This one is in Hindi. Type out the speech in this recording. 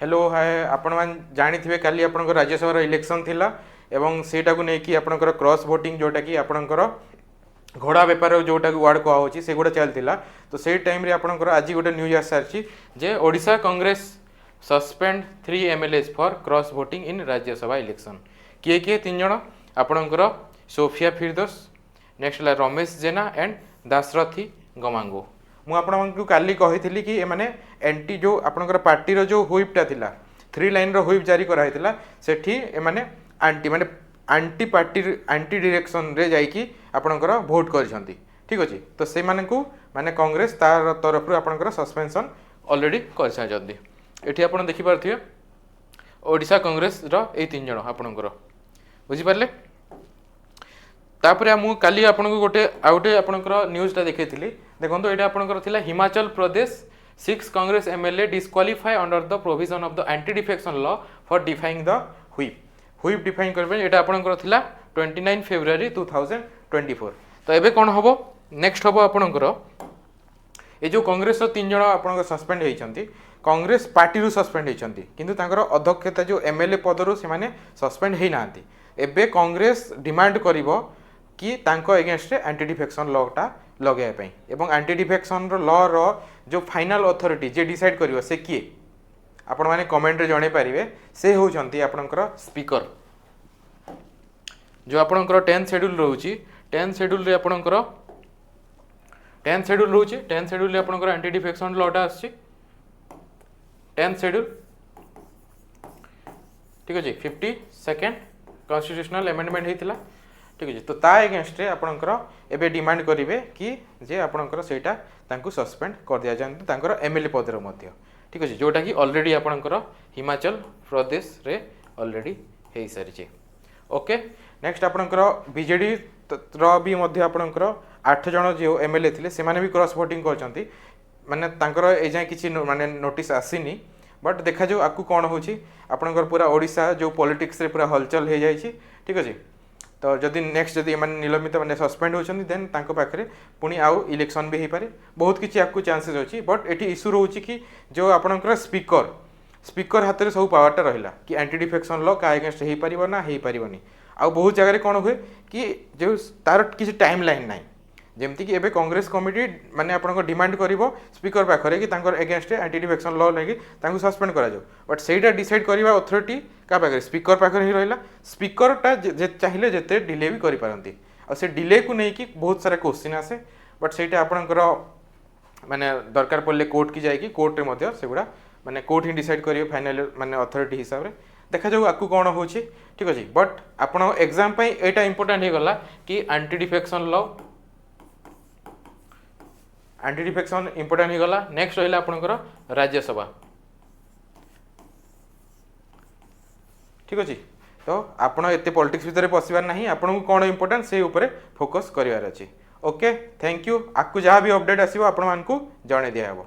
हेलो हाय आपण मान जानी थे काली आपनकर राज्यसभा इलेक्शन थिला एवं सेटा को नेकी आपनकर क्रॉस वोटिंग जोटा कि आपनकर घोड़ा बेपार जोटा कि वार्ड कहा होची से गुडा चलतिला तो से टाइम रे आपनकर आज गोटे न्यूज आस सारची जे Odisha Congress suspend 3 MLAs for cross voting in Rajya Sabha election किए किए तीन जण आपनकर सोफिया फिरदोस नेक्स्ट है रमेश जेना एंड दाशरथी गमांगो मु आपको काली कही कि एमाने एंटी जो आपनकर पार्टी रो जो हुइपटा थिला 3 लाइन रो हुइप जारी कराइथिला सेठी एमाने आंटी माने आंटी पार्टी आंटी डायरेक्शन रे जाइकी आपनकर वोट करछंती ठीक अछि तो से माने को माने कांग्रेस तार तरफ रो आपनकर सस्पेंशन ऑलरेडी करछा जदी एठी आपन देखि पारथिए ओडिशा कांग्रेस रो ए तीन जण आपनकर बुझी पारले तापर मु काली आपनको गोटे आउटे आपनकर न्यूज़टा देखैथिली देखंतो एटा आपनकर थिला Himachal Pradesh 6 Congress MLA disqualify under the provision of the anti defection law for defying the whip define करबे एटा आपनकर थिला 29 फेब्रुआरी 2024 तो एबे कोन हबो नेक्स्ट हबो आपनकर ए जो कांग्रेस रो तीन जण आपनकर सस्पेंड हेइचंती कांग्रेस पार्टी रू सस्पेंड हेइचंती किंतु तांकर अध्यक्षता जो एमएलए पद रू से माने सस्पेंड हेइ नांती एबे कांग्रेस डिमांड करिवो कि तांको एगेंस्ट एंटी डिफेक्शन लॉटा लगे पे एवं एंटी डिफेक्शन लॉ रो जो फाइनल अथॉरिटी जे डिसाइड करिवो से किए आपण माने कमेंट रे जणे पारिबे से होउचंती आपनकर स्पीकर जो आपनकर 10 शेड्यूल रहउची 10 शेड्यूल रे आपनकर 10 शेड्यूल रहउची 10 शेड्यूल रे आपनकर एंटी डिफेक्शन लॉटा आछि 10 शेड्यूल ठीक अछि 52nd कॉन्स्टिट्यूशनल अमेंडमेंट हेतिला ठीक है तो ता एगेंस्ट रे आपनकर एबे डिमांड करिवे कि जे आपनकर सेटा तांकु सस्पेंड कर दिया जानते तांकर एमएलए पद रो मध्य ठीक है जोटा कि ऑलरेडी आपनकर हिमाचल प्रदेश रे ऑलरेडी हेइ सारिचे ओके नेक्स्ट आपनकर बीजेडी रो भी मध्य आपनकर 8 जण जो एमएलए थिले से माने भी क्रॉस वोटिंग करचंती माने तांकर ए जाय किछि माने नोटिस आसीनी बट देखा जो आकु कोन होची आपनकर पूरा ओडिशा जो पॉलिटिक्स रे पूरा हलचल हे जायछि ठीक अछि तो जदि नेक्स्ट जदि माने निलंबित माने सस्पेंड होछन देन तांको पाखरे पुनी आउ इलेक्शन भी हे पारे बहुत किछि आकु चांसेस अछि बट एटी इशू रहउछि कि जो आपनकर स्पीकर हाथ रे सब पावरटा रहिला कि एंटी डिफेक्शन लॉ का अगेंस्ट हे परिबो ना हे परिबोनी आ बहुत जगह रे कोन होय कि जो तार किछि टाइम लाइन नाही जेमति कि एबे कांग्रेस कमिटी माने आपनको डिमांड करिवो स्पीकर पाखरे कि तांकर अगेंस्ट एंटी डिफेक्शन लॉ लागि तांको सस्पेंड करा जाओ बट सेटा डिसाइड करिवा अथॉरिटी का पाखरे स्पीकर पाखरे ही रहिला स्पीकरटा जे चाहिले जेते डिले भी करि पारंती आ से डिले को नै कि बहुत सारा क्वेश्चन आसे बट सेटा आपनकर माने दरकार पड़ले कोर्ट की जाय कि कोर्ट रे मध्य सेगुडा माने कोर्ट ही डिसाइड करियो फाइनल माने अथॉरिटी हिसाब रे देखा जाऊ आकु कोन होछि ठीक अछि बट आपण एग्जाम पई एटा इंपोर्टेंट हे गला कि anti defection law anti defection important हो गला नेक्स्ट रहिला आपनकर राज्यसभा ठीक अछि तो आपण एते पॉलिटिक्स भीतर पसिबार नाही आपन को कोन इंपोर्टेंट से ऊपर फोकस करिवार अछि ओके थैंक यू आकु जहां भी अपडेट आसीबो आपण मान को जणे दिया हबो।